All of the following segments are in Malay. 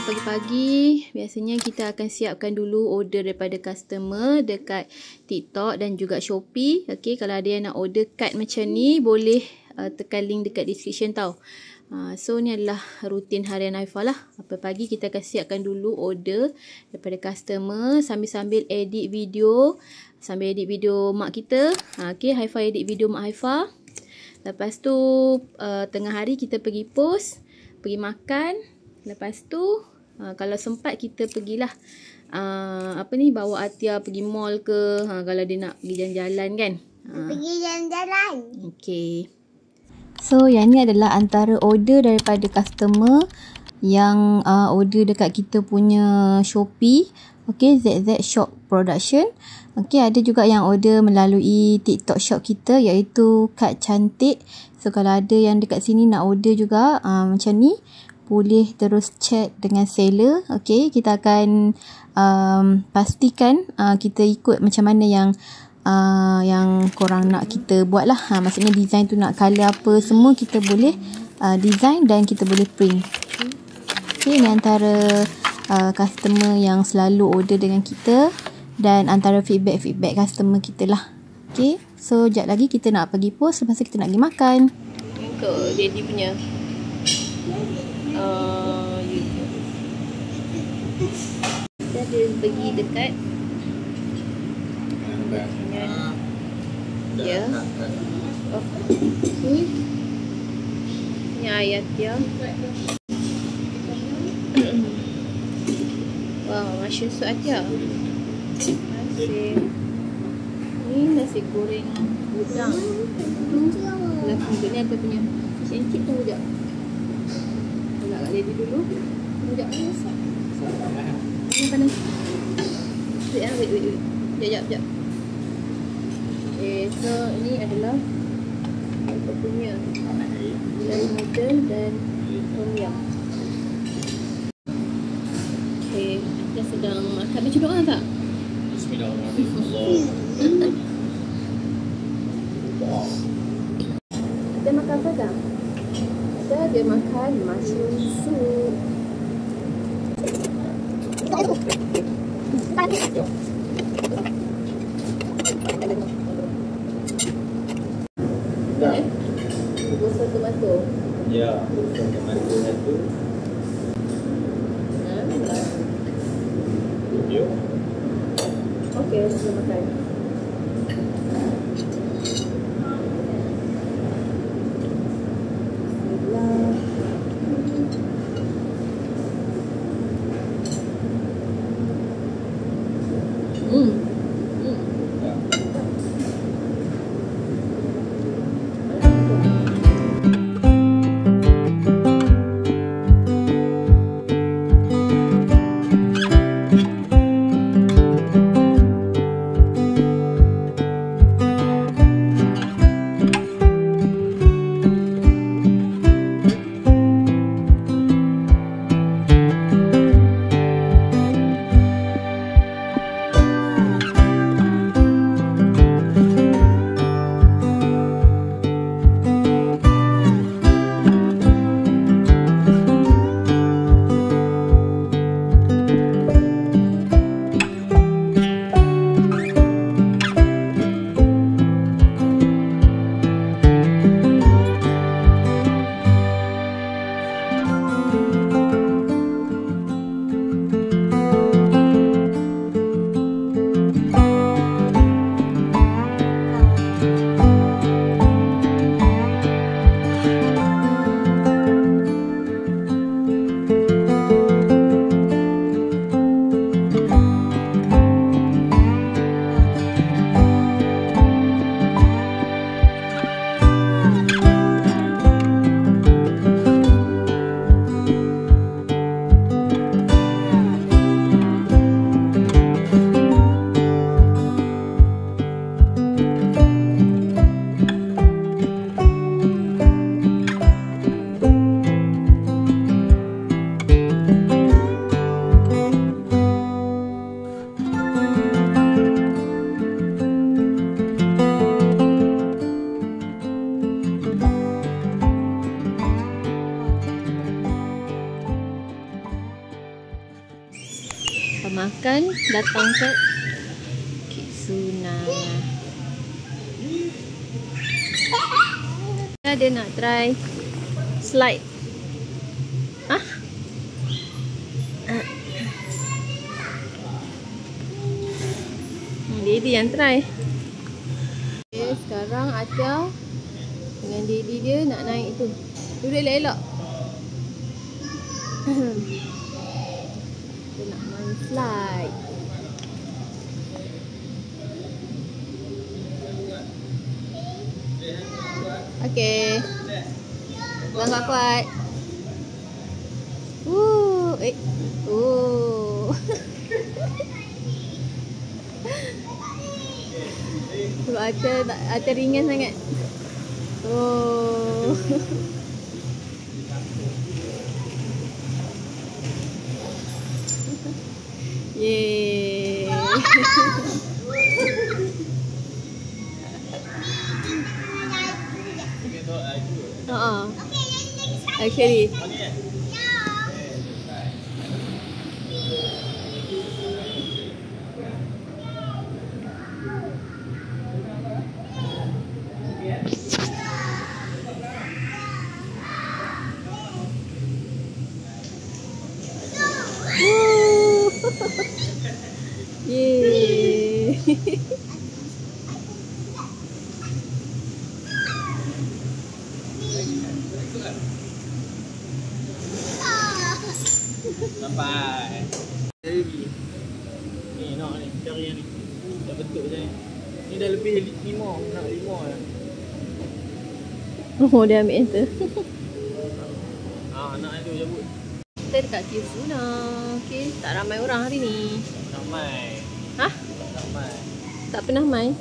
pagi-pagi biasanya kita akan siapkan dulu order daripada customer dekat TikTok dan juga Shopee. Okey, kalau ada yang nak order kad macam ni boleh tekan link dekat description tau. So ni adalah rutin harian Haifah lah. Pagi kita akan siapkan dulu order daripada customer sambil-sambil edit video. Sambil edit video mak kita. Okey, Haifah edit video mak Haifah. Lepas tu tengah hari kita pergi post, pergi makan. Lepas tu kalau sempat kita pergilah bawa Atia pergi mall ke, kalau dia nak pergi jalan-jalan kan. Pergi jalan-jalan. Okey. So yang ni adalah antara order daripada customer yang order dekat kita punya Shopee. Okey, ZZ Shop Production. Okey, ada juga yang order melalui TikTok shop kita iaitu kad cantik. So kalau ada yang dekat sini nak order juga macam ni, boleh terus chat dengan seller. Okey, kita akan pastikan kita ikut macam mana yang korang nak kita buat lah. Maksudnya design tu nak colour apa, semua kita boleh design dan kita boleh print. Okey, ni antara customer yang selalu order dengan kita dan antara feedback customer kita lah. Okey, so sekejap lagi kita nak pergi post, lepas tu kita nak pergi makan. Untuk daddy punya kita ada pergi dekat ya. Ni ayat dia. Wow, masya suat dia. Ni nasi goreng udang. Tu ni aku punya cincin tu sekejap. Nak kat lady dulu. Sekejap. Ini panas. Wait. Sekejap. Okay, so ini adalah apa punya gulai noodle dan tom yum. Okay, kita sedang makan. Baca doa tak? Bismillahirrahmanirrahim. Kita makan apa tak? Dia makan mushroom soup. Busur tomato. Ya, busur tomato satu. Okey, kita makan. akan datang ke Kitsuna. Dia nak try slide. Daddy yang try. Okay, sekarang Atia dengan Daddy dia nak naik tu. Duduk elok-elok. Dia nak main slide. Okay. Pegang kuat-kuat. Sebab Atia ringan sangat. Yeay. Actually. Yeay. Sampai. Ni nak ni, cari yang ni. Dah bentuk macam ni. Ni dah lebih 5, nak 5 dah. Oh, dia ambil yang tu. Anak tu cabut. Kita dekat Kitsuna. Okay, tak ramai orang hari ni. Ramai. Hah? Ramai. Tak pernah main?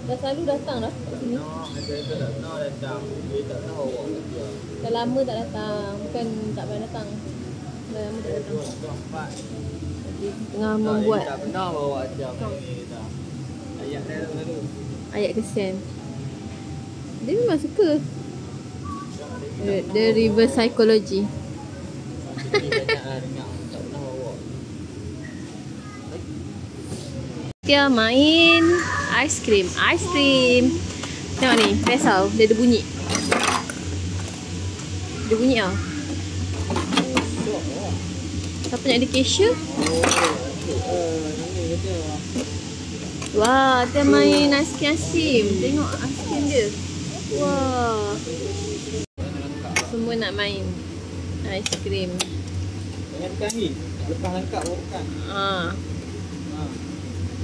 Dah selalu datang dah kat sini. Ada tak nak datang. Dia tak tahu awak kerja. Dah lama tak datang. Bukan tak pernah datang. Dah lama tak datang. Okay, tengah membuat Tak pernah bawa jam ni dah. Ayat dia lalu. ayat kesian. Dia memang suka. The reverse psychology. Dia main aiskrim. Tengok ni, pesau. Dia ada bunyi. Dia bunyi tau. Siapa nak ada cashier? Wah, dia main aiskrim. Tengok aiskrim dia. Wah. Semua nak main aiskrim. Jangan tekan ni. Lepas langkap baru tekan.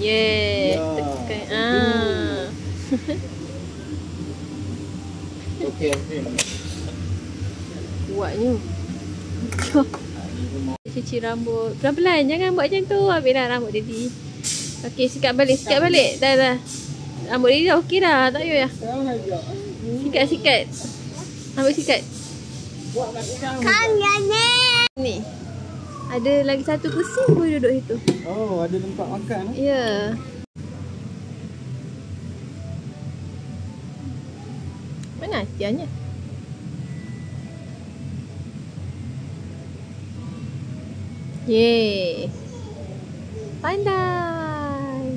Yeah, Ya. tekan. Okey. Kuatnya. Cuci rambut. Pelan-pelan, jangan buat macam tu. Habislah rambut Daddy. Okey, sikat balik. Dah. Rambut Daddy dah okey dah. Tak payah. Sikat. Ambil sikat. Kan gane. Ni. Ada lagi satu kursi boleh duduk situ. Oh, ada tempat makan. Ya. Mana Atianya? Yeay. Pandai.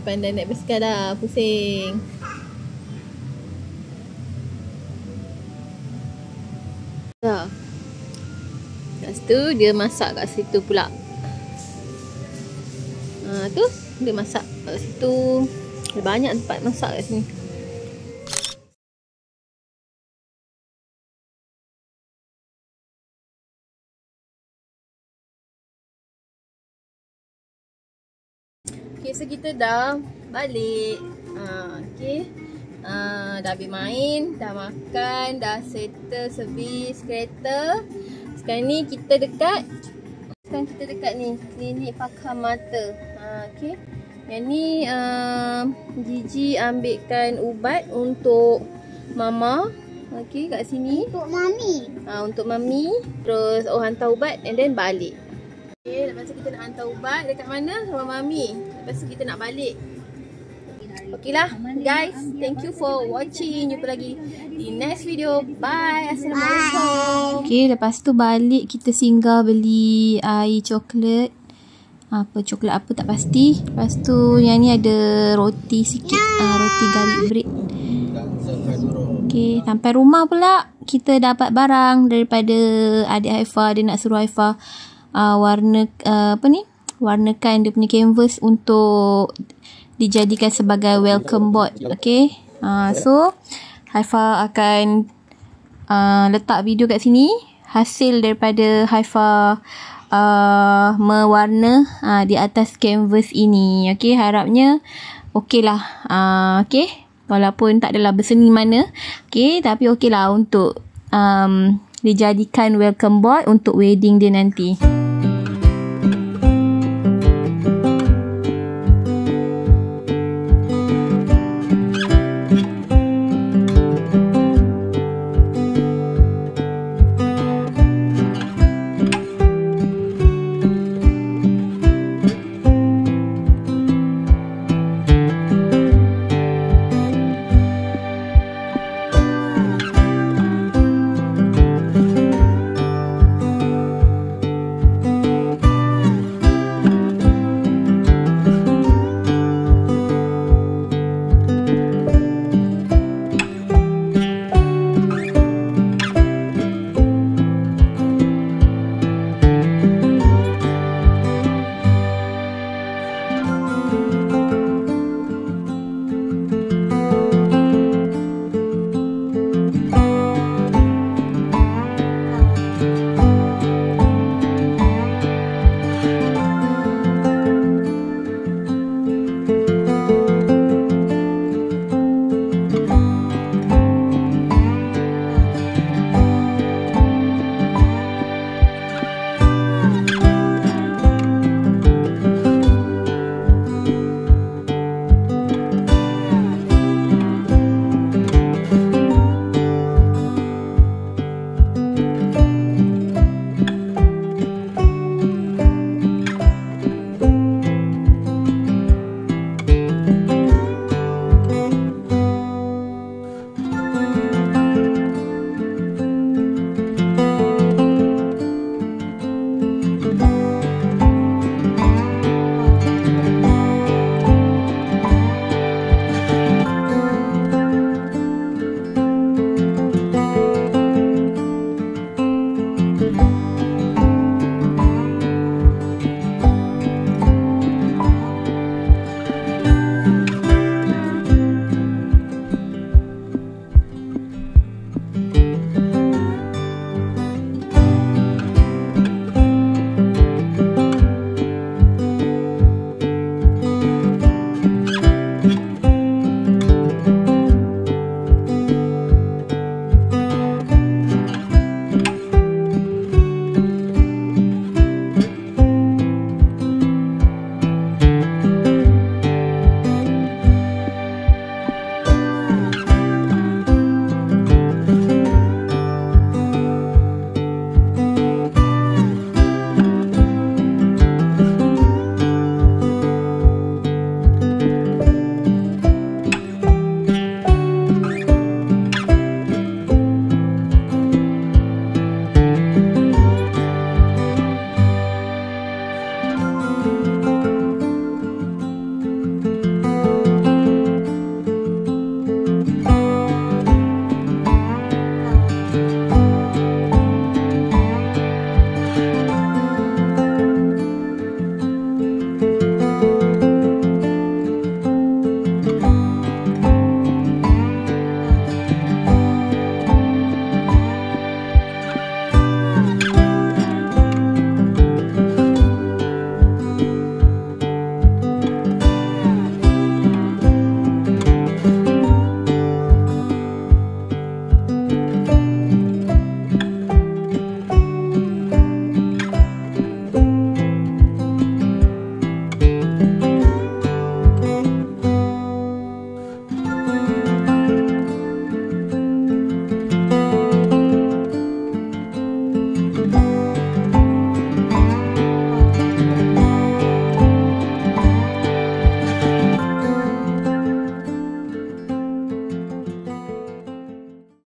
Pandai naik basikal dah. Pusing. Dah. Lepas tu dia masak kat situ pula. Tu dia masak kat situ. Ada banyak tempat masak kat sini. Okay, so kita dah balik. Okay. Dah habis main, dah makan, dah settle servis kereta. Sekarang ni kita dekat ni, klinik pakar mata. Okay. Yang ni Gigi ambilkan ubat untuk Mama. Okay, kat sini. Untuk Mami. Untuk Mami. Terus hantar ubat and then balik. Okay, lepas tu kita nak hantar ubat dekat mana? Rumah Mami. Lepas tu kita nak balik. Okay lah guys, thank you for watching. Jumpa lagi di next video. Bye. Assalamualaikum. Okay, lepas tu balik kita singgah beli air coklat. Coklat apa tak pasti. Lepas tu yang ni ada roti sikit, roti garlic bread. Okay, sampai rumah pula kita dapat barang daripada adik Haifah. Dia nak suruh Haifah warnakan dia punya canvas untuk dijadikan sebagai welcome board. Okay, so Haifah akan letak video kat sini hasil daripada Haifah mewarna di atas canvas ini. Okay, harapnya okey lah. Okay, walaupun tak adalah berseni mana, okay, tapi okey lah untuk dijadikan welcome board untuk wedding dia nanti.